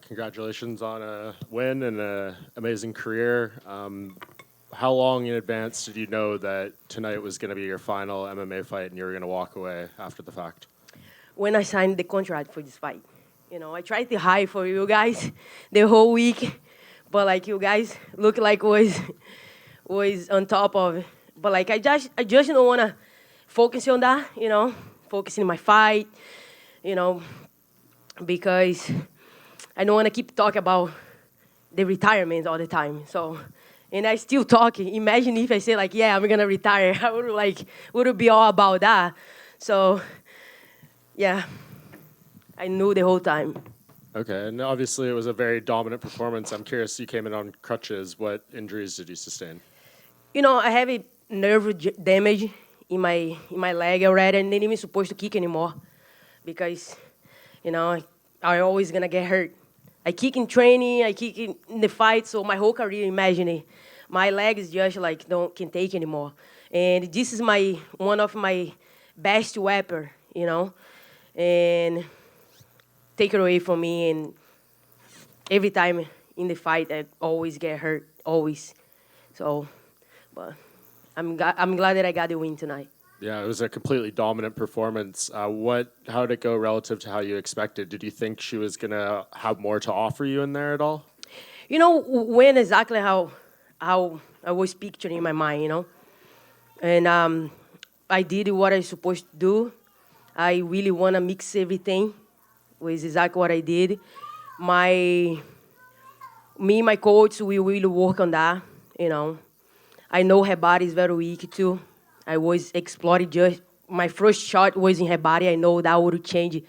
Congratulations on a win and an amazing career. How long in advance did you know that tonight was going to be your final MMA fight and you were going to walk away after the fact? When I signed the contract for this fight, I tried to hide for you guys the whole week, but like you guys look like was on top of it. But like I just don't wanna focus on that, focusing on my fight, you know, because I don't wanna keep talking about the retirement all the time. So, and I still talking. Imagine if I say like, yeah, I'm gonna retire. I would be all about that. So, yeah, I knew the whole time. Okay, and obviously it was a very dominant performance. I'm curious, you came in on crutches. What injuries did you sustain? I have a damage in my leg already, and not even supposed to kick anymore because I always gonna get hurt. I kick in training, I kick in the fight, so my whole career, imagine it, my leg is just like don't can take anymore, and this is my one of my best weapon, and take it away from me, and every time in the fight I always get hurt, always. So, but I'm glad that I got the win tonight. Yeah, it was a completely dominant performance. How did it go relative to how you expected? Did you think she was going to have more to offer you in there at all? When exactly how I was picturing in my mind, and I did what I was supposed to do. I really want to mix everything. Was exactly what I did. My Me and my coach, we really work on that. You know, I know her body is very weak too. I was exploring just my first shot was in her body. I know that would change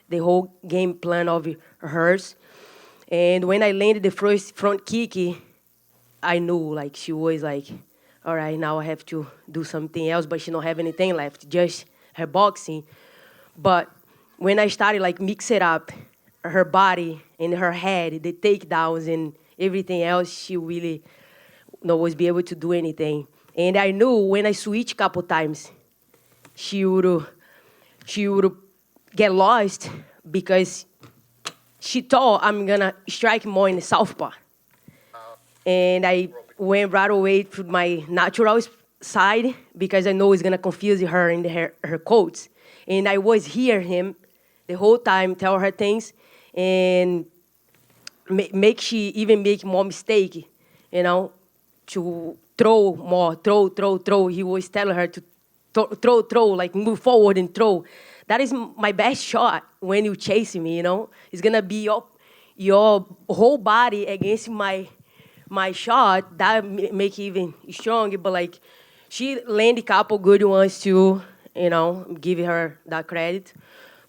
the whole game plan of hers. And when I landed the first front kick, I knew like she was like, all right, now I have to do something else, but she don't have anything left, just her boxing. But when I started like mix it up, her body and her head, the takedowns and everything else, she really was be able to do anything. And I knew when I switched a couple times, she would she would get lost because she thought I'm gonna strike more in the southpaw. And I went right away to my natural side because I know it's gonna confuse her and her coach. And I was hear him the whole time tell her things and make she even make more mistake, to throw more, throw. He was telling her to throw, like move forward and throw. That is my best shot when you chasing me, It's gonna be your whole body against my shot. That make it even stronger. But like she landed a couple good ones too, give her that credit.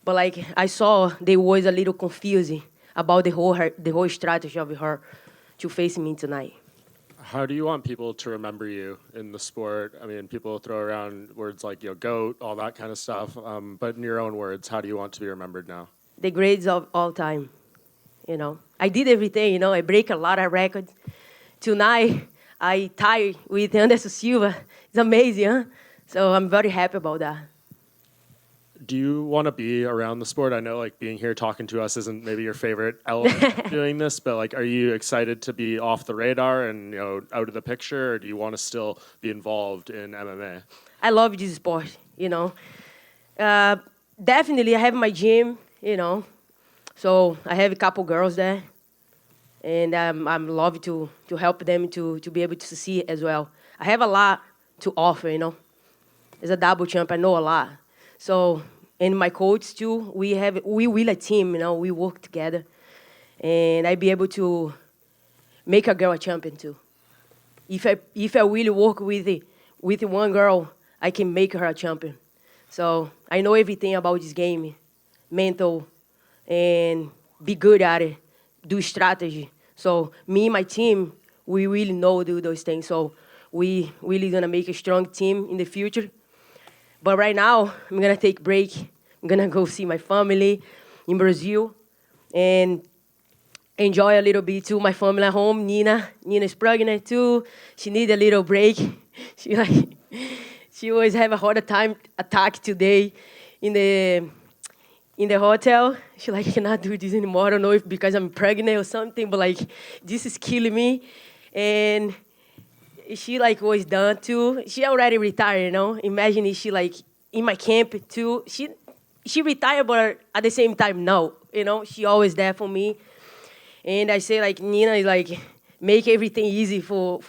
But like I saw they was a little confusing about the whole strategy of her to face me tonight. How do you want people to remember you in the sport? I mean, people throw around words like, GOAT, all that kind of stuff. But in your own words, how do you want to be remembered now? The grades of all time, I did everything, I break a lot of records. Tonight, I tie with Anderson Silva. It's amazing, huh? So I'm very happy about that. Do you want to be around the sport? I know like being here talking to us isn't maybe your favorite element of doing this, but like, are you excited to be off the radar and, out of the picture, or do you want to still be involved in MMA? I love this sport, Definitely, I have my gym, So I have a couple girls there, and I'm love to help them to be able to see as well. I have a lot to offer, As a double champ, I know a lot. So, and my coach too, we will a team, we work together, and I be able to make a girl a champion too. If I really work with one girl, I can make her a champion. So I know everything about this game, mental, and be good at it, do strategy. So me and my team, we really know do those things. So we really gonna make a strong team in the future. But right now, I'm gonna take a break. I'm gonna go see my family in Brazil and enjoy a little bit too. My family at home. Nina's pregnant too. She need a little break. She always have a hard time attack today in in the hotel. She like, I cannot do this anymore. I don't know if because I'm pregnant or something, but like, this is killing me. And she like was done too. She already retired, you know. Imagine if she like in my camp too. She retired, but at the same time, no. You know, she always there for me. And I say like Nina like make everything easy for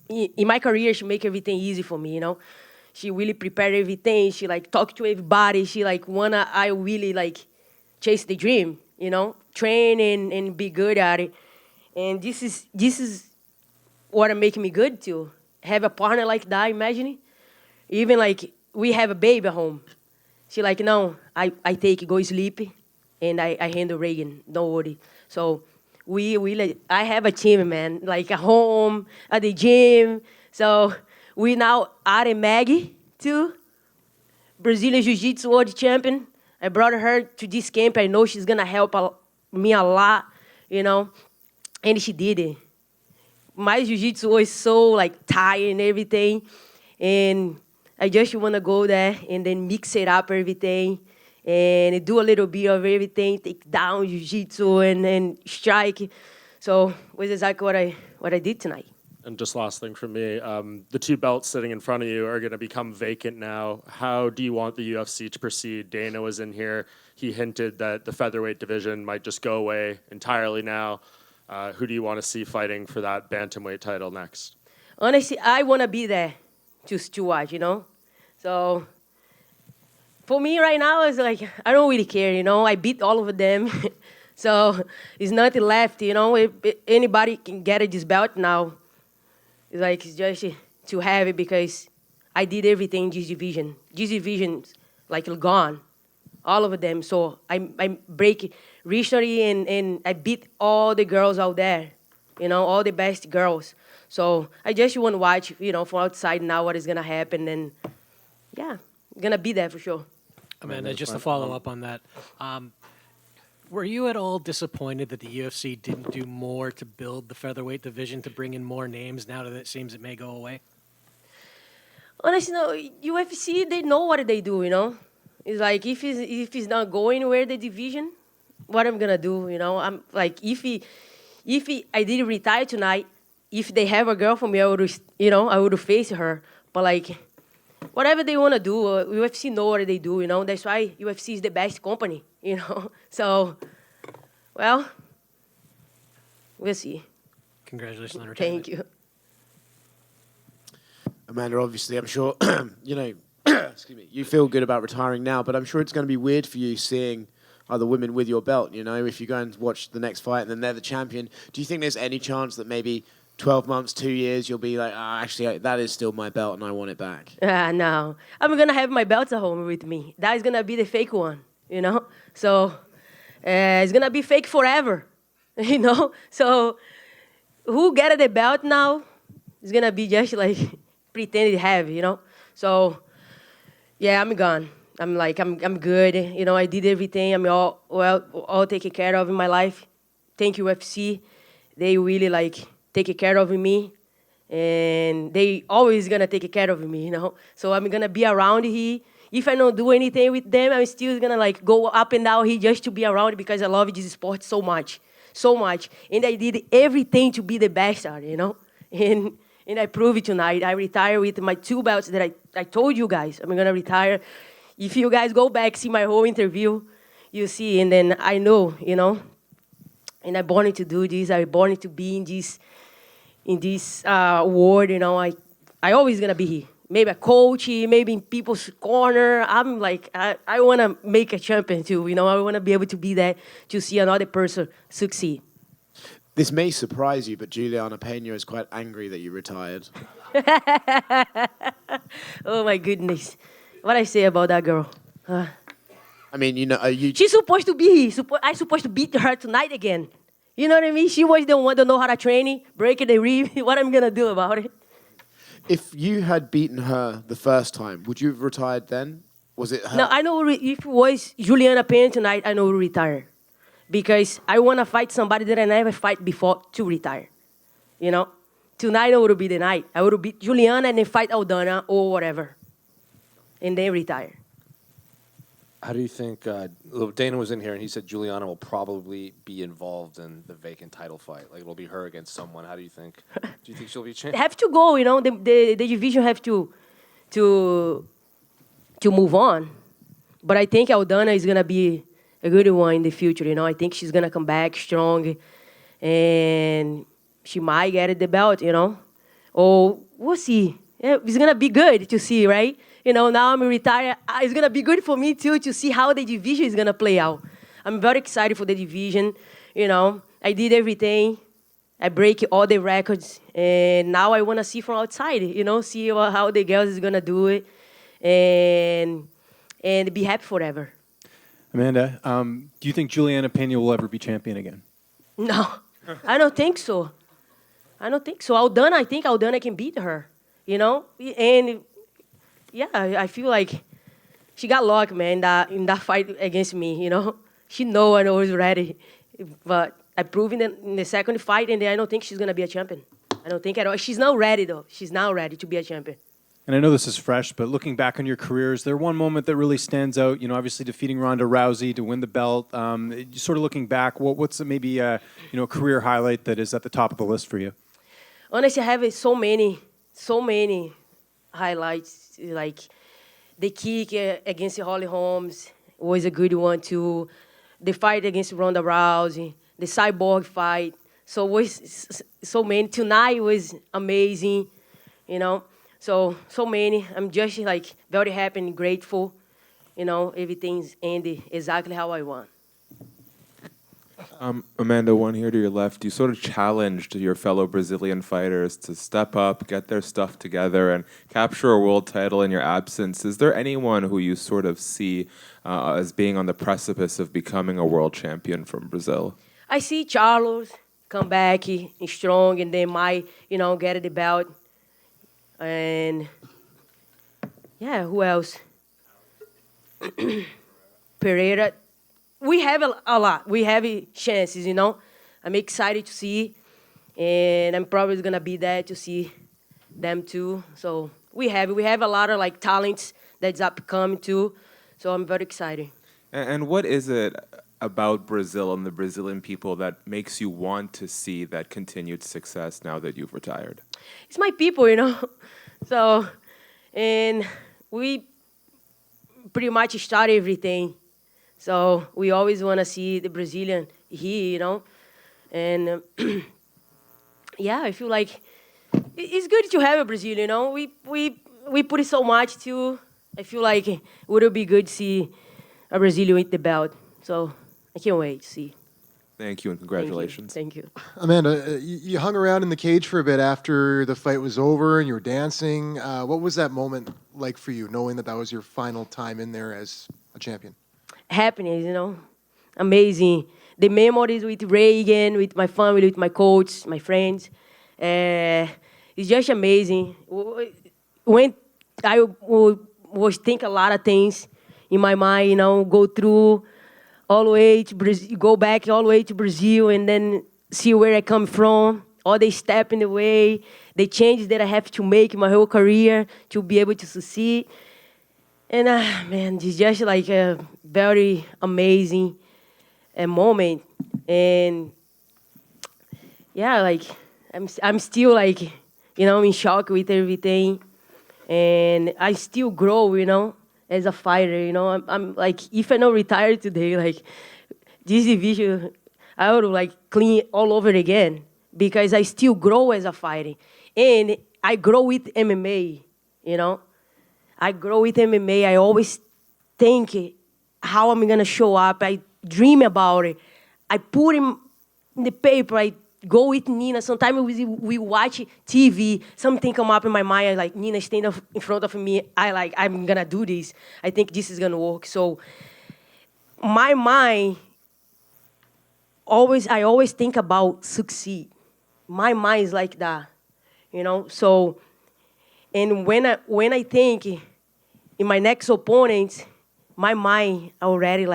in my career. She make everything easy for me, you know. She really prepare everything. She like talk to everybody. She like wanna I really like chase the dream, you know, train and be good at it. And this is what make me good too. Have a partner like that, imagine. Even like we have a baby at home. She like, no, I take it, go sleep, and I handle Reagan, don't worry. So we like, I have a team, man, like at home, at the gym. So we now added Maggie too, Brazilian Jiu-Jitsu world champion. I brought her to this camp. I know she's gonna help me a lot, you know, and she did it. My jiu-jitsu was so like tight and everything, and I just want to go there and then mix it up everything and do a little bit of everything, take down jiu-jitsu and strike. So it was exactly what I did tonight. And just last thing from me, the two belts sitting in front of you are going to become vacant now. How do you want the UFC to proceed? Dana was in here. He hinted that the featherweight division might just go away entirely now. Who do you want to see fighting for that bantamweight title next? Honestly, I want to be there to watch, you know? So for me right now, it's like, I don't really care, you know? I beat all of them. So it's nothing left, you know? If anybody can get this belt now, it's like, it's just to have it because I did everything in this division. This division's like gone, all of them. So I break recently and I beat all the girls out there, you know, all the best girls. So I just want to watch, you know, from outside now what is going to happen. And yeah, going to be there for sure. Amanda, just to follow up on that, were you at all disappointed that the UFC didn't do more to build the featherweight division to bring in more names now that it seems it may go away? Honestly, no, UFC, they know what they do, you know. It's like, if it's not going where the division, what I'm going to do, you know. I'm like, I did retire tonight, if they have a girl for me, I would, you know, I would face her. But like, whatever they want to do, UFC know what they do, you know. That's why UFC is the best company, you know. So, well, we'll see. Congratulations on retirement. Thank you. Amanda, obviously, I'm sure, you know, excuse me, you feel good about retiring now, but I'm sure it's going to be weird for you seeing other women with your belt, you know, if you go and watch the next fight and then they're the champion. Do you think there's any chance that maybe 12 months, 2 years, you'll be like, actually, that is still my belt and I want it back? No. I'm going to have my belts at home with me. That is going to be the fake one, you know? So it's going to be fake forever, you know? So who get the belt now is going to be just like pretend to have, you know? So, yeah, I'm gone. I'm good. You know, I did everything. I'm all taken care of in my life. Thank you, UFC. They really take care of me, and they always gonna take care of me, you know. So I'm gonna be around here. If I don't do anything with them, I'm still gonna go up and down here just to be around because I love this sport so much, and I did everything to be the best at it, you know. And I prove it tonight. I retire with my 2 belts that I told you guys I'm gonna retire. If you guys go back, see my whole interview, you see, and then I know, you know, and I'm born to do this. I'm born to be in this world, you know. I always gonna be here. Maybe a coach, maybe in people's corner. I'm like, I want to make a champion too, you know. I want to be able to be there to see another person succeed. This may surprise you, but Juliana Pena is quite angry that you retired. Oh, my goodness. What I say about that girl? I mean, you know, She's supposed to be here. I'm supposed to beat her tonight again. You know what I mean? She was the one to know how to train, break the rib. What I'm going to do about it? If you had beaten her the first time, would you have retired then? Was it her? No, I know if it was Juliana Pena tonight, I know retire. Because I want to fight somebody that I never fight before to retire. You know? Tonight would be the night. I would beat Juliana and then fight Aldana or whatever. And then retire. How do you think Dana was in here and he said Juliana will probably be involved in the vacant title fight? Like it'll be her against someone. How do you think? Do you think she'll be champion? Have to go, the division have to move on. But I think Aldana is gonna be a good one in the future. I think she's gonna come back strong, and she might get the belt. Or we'll see. Yeah, it's gonna be good to see, right? Now I'm retired. It's gonna be good for me too to see how the division is gonna play out. I'm very excited for the division. I did everything. I break all the records, and now I wanna see from outside. See how the girls is gonna do it, and be happy forever. Amanda, do you think Juliana Pena will ever be champion again? No, I don't think so. Aldana, I think Aldana can beat her. And yeah, I feel like she got luck, man, in that fight against me. She know I was ready, but I proved in the second fight, and I don't think she's gonna be a champion. I don't think at all. She's now ready though. She's now ready to be a champion. And I know this is fresh, but looking back on your career, is there one moment that really stands out? Obviously defeating Ronda Rousey to win the belt. Sort of looking back, what's maybe a career highlight that is at the top of the list for you? Honestly, I have so many highlights. Like the kick against Holly Holmes was a good one too. The fight against Ronda Rousey, the cyborg fight. So was so many. Tonight was amazing. So many. I'm just very happy and grateful. Everything's ended exactly how I want. Amanda, one here to your left. You sort of challenged your fellow Brazilian fighters to step up, get their stuff together, and capture a world title in your absence. Is there anyone who you sort of see as being on the precipice of becoming a world champion from Brazil? I see Charles come back strong, and they might, get the belt. And yeah, who else? Pereira. We have a lot. We have chances, I'm excited to see, and I'm probably gonna be there to see them too. So we have a lot of talents that's upcoming too. So I'm very excited. And what is it about Brazil and the Brazilian people that makes you want to see that continued success now that you've retired? It's my people, So, and we pretty much start everything. So we always want to see the Brazilian here, And yeah, I feel like it's good to have a Brazilian, We put it so much too. I feel like it would be good to see a Brazilian with the belt. So I can't wait to see. Thank you and congratulations. Thank you. Amanda, you hung around in the cage for a bit after the fight was over and you were dancing. What was that moment like for you, knowing that was your final time in there as a champion? Happiness, amazing. The memories with Reagan, with my family, with my coach, my friends. It's just amazing. When I was think a lot of things in my mind, go through all the way to Brazil, go back all the way to Brazil, and then see where I come from, all the step in the way, the changes that I have to make in my whole career to be able to succeed. And man, it's just a very amazing moment. And yeah, I'm still in shock with everything, and I still grow, as a fighter. I'm if I don't retire today, this division, I would clean all over again because I still grow as a fighter, and I grow with MMA. I grow with MMA. I always think how I'm gonna show up. I dream about it. I put in the paper. I go with Nina. Sometimes we watch TV. Something come up in my mind. I Nina stand up in front of me. I'm gonna do this. I think this is gonna work. So my mind I always think about succeed. My mind is like that, So, and when I think in my next opponent, my mind already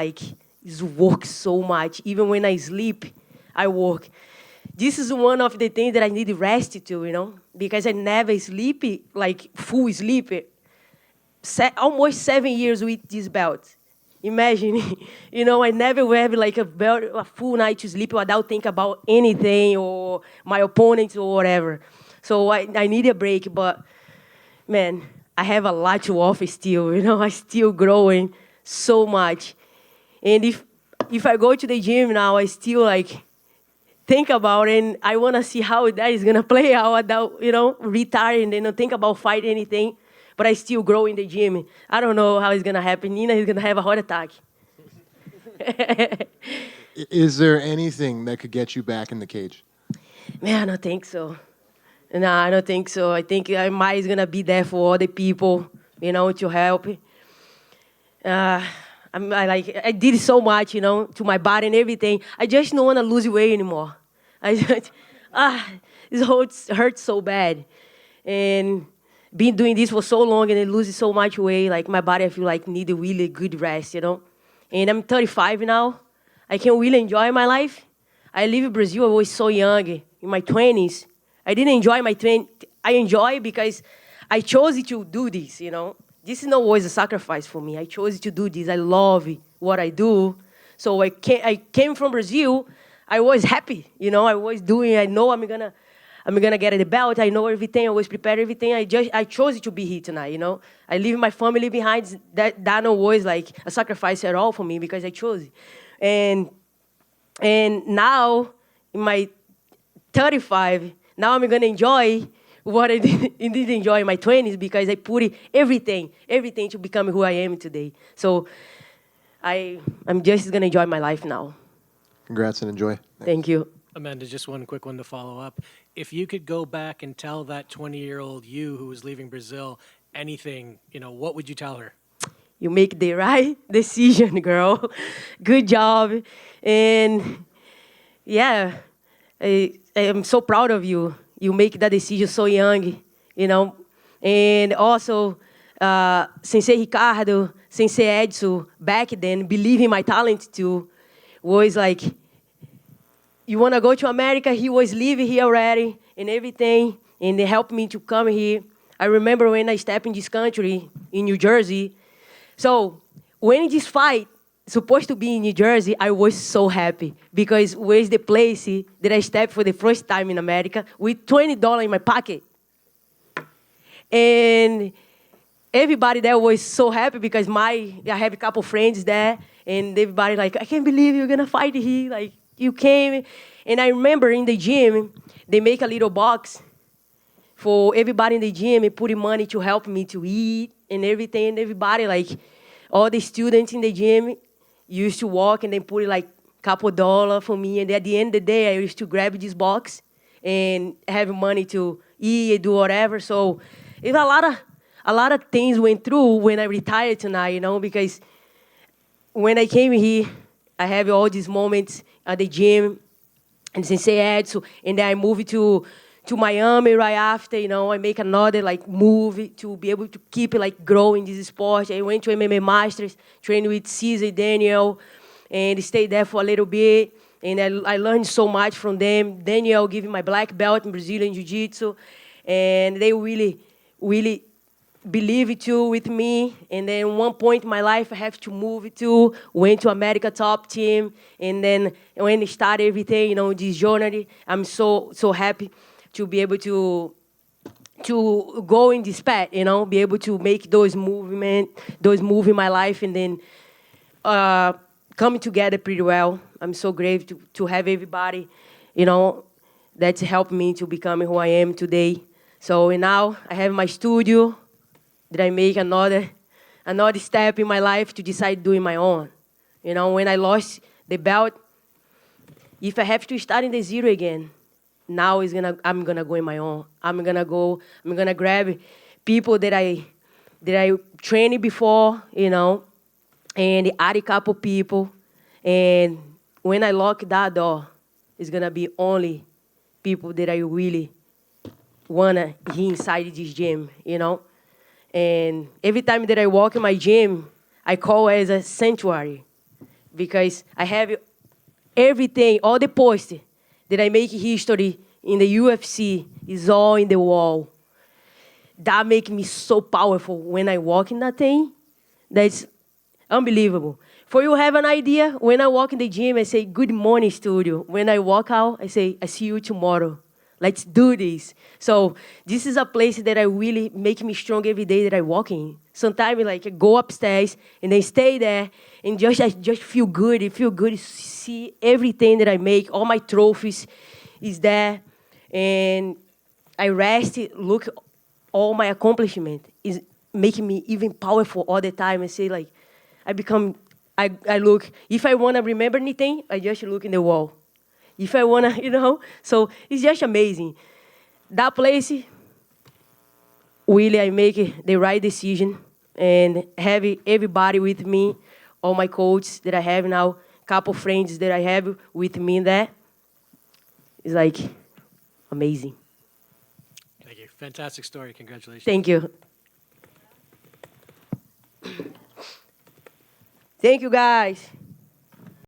is work so much. Even when I sleep, I work. This is one of the things that I need rest to, because I never sleep full sleep. Almost 7 years with this belt, Imagine, you know, I never will have like a full night to sleep without think about anything or my opponents or whatever. So I need a break, but man, I have a lot to offer still. You know, I still growing so much. And if I go to the gym now, I still like think about it, and I want to see how that is gonna play out without, you know, retiring and don't think about fight anything. But I still grow in the gym. I don't know how it's gonna happen. Nina is gonna have a heart attack. Is there anything that could get you back in the cage? Man, I don't think so. No, I don't think so. I think I might is gonna be there for other people, you know, to help. I did so much, you know, to my body and everything. I just don't want to lose weight anymore. I just, it hurts so bad. And been doing this for so long and it loses so much weight, like my body, I feel like need a really good rest, you know. And I'm 35 now. I can really enjoy my life. I live in Brazil. I was so young, in my 20s. I didn't enjoy my 20s. I enjoy because I chose to do this, you know. This is not always a sacrifice for me. I chose to do this. I love what I do. So I came from Brazil. I was happy, you know. I was doing. I know I'm gonna get the belt. I know everything. I was prepared everything. I chose to be here tonight, you know. I leave my family behind. That not was like a sacrifice at all for me because I chose it. And now in my 35, now I'm gonna enjoy what I didn't enjoy in my 20s because I put everything to become who I am today. So I'm just gonna enjoy my life now. Congrats and enjoy. Thank you. Amanda, just one quick one to follow up. If you could go back and tell that 20-year-old you who was leaving Brazil anything, you know, what would you tell her? You make the right decision, girl. Good job. And yeah, I am so proud of you. You make that decision so young, you know. And also, Sensei Ricardo, Sensei Edson, back then, believe in my talent too, was like, you want to go to America? He was living here already and everything, and they helped me to come here. I remember when I stepped in this country, in New Jersey. So when this fight supposed to be in New Jersey, I was so happy because it was the place that I stepped for the first time in America with $20 in my pocket. And everybody there was so happy because I have a couple friends there, and everybody like, I can't believe you're gonna fight here. Like, you came. And I remember in the gym, they make a little box for everybody in the gym and putting money to help me to eat and everything. And everybody, like, all the students in the gym used to walk and then put like a couple dollars for me. And at the end of the day, I used to grab this box and have money to eat and do whatever. So it's a lot of things went through when I retired tonight, you know, because when I came here, I have all these moments at the gym and Sensei Edson, and then I moved to Miami right after, you know. I make another like move to be able to keep like growing this sport. I went to MMA Masters, trained with Cesar Daniel, and stayed there for a little bit. And I learned so much from them. Daniel gave me my black belt in Brazilian Jiu-Jitsu, and they really, really believed too with me. And then one point in my life, I have to move to, went to America top team. And then when I started everything, you know, this journey, I'm so happy to be able to go in this path, you know, be able to make those moves in my life, and then coming together pretty well. I'm so grateful to have everybody, you know, that's helped me to become who I am today. So and now I have my studio. Did I make another step in my life to decide doing my own? You know, when I lost the belt, if I have to start in the zero again, now I'm gonna go in my own. I'm gonna grab people that I trained before, you know, and add a couple people. And when I lock that door, it's gonna be only people that I really wanna be inside this gym, you know. And every time that I walk in my gym, I call it as a sanctuary because I have everything, all the posts that I make history in the UFC is all in the wall. That makes me so powerful when I walk in that thing. That's unbelievable. For you have an idea, when I walk in the gym, I say, good morning, studio. When I walk out, I say, I see you tomorrow. Let's do this. So this is a place that I really make me strong every day that I walk in. Sometimes like I go upstairs and then stay there and I just feel good. It feel good to see everything that I make. All my trophies is there. And I rest, look, all my accomplishment is making me even powerful all the time and say like, I look, if I want to remember anything, I just look in the wall. If I want to, so it's just amazing. That place, really, I make the right decision and have everybody with me, all my coaches that I have now, couple friends that I have with me there. It's like amazing. Thank you. Fantastic story. Congratulations. Thank you. Thank you, guys.